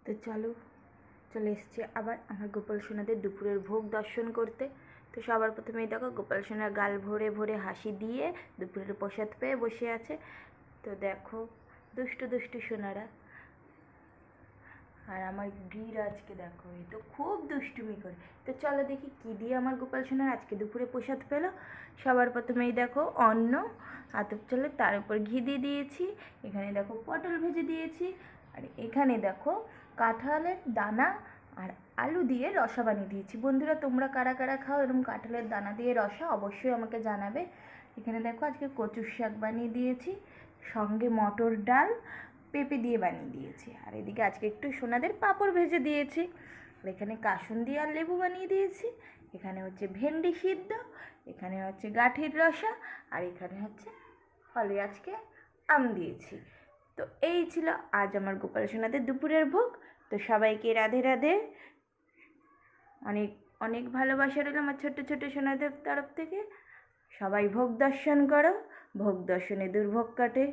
তো চলে এসেছি আবার আমার গোপাল সোনাদের দুপুরের ভোগ দর্শন করতে। তো সবার প্রথমেই দেখো গোপাল সোনার গাল ভরে ভরে হাসি দিয়ে দুপুরের প্রসাদ পেয়ে বসে আছে। তো দেখো দুষ্টু দুষ্টু সোনারা, আর আমার আজকে দেখো এই তো খুব দুষ্টুমি করে। তো চলো দেখি কী দিয়ে আমার গোপাল সোনার আজকে দুপুরে প্রসাদ পেলো। সবার প্রথমেই দেখো অন্ন আতপ চালে, তার উপর ঘি দিয়ে দিয়েছি। এখানে দেখো পটল ভেজে দিয়েছি, আর এখানে দেখো কাঁঠালের দানা আর আলু দিয়ে রসা বানিয়ে দিয়েছি। বন্ধুরা, তোমরা কারা কারা খাও এরকম কাঁঠালের দানা দিয়ে রসা, অবশ্যই আমাকে জানাবে। এখানে দেখো আজকে কচুর শাক বানিয়ে দিয়েছি, সঙ্গে মটর ডাল পেঁপে দিয়ে বানিয়ে দিয়েছি। আর এদিকে আজকে একটু সোনাদের পাঁপড় ভেজে দিয়েছি। আর এখানে কাসুন্দি আর লেবু বানিয়ে দিয়েছি। এখানে হচ্ছে ভেন্ডি সিদ্ধ, এখানে হচ্ছে গাঠির রসা, আর এখানে হচ্ছে ফলে আজকে আম দিয়েছি। তো এই ছিল আজ আমার গোপাল সোনাদের দুপুরের ভোগ। তো সবাইকে রাধে রাধে, অনেক অনেক ভালোবাসা রইল আমার ছোট্ট ছোট্ট সোনাদের তরফ থেকে। সবাই ভোগ দর্শন করো, ভোগ দর্শনে দুর্ভোগ কাটে।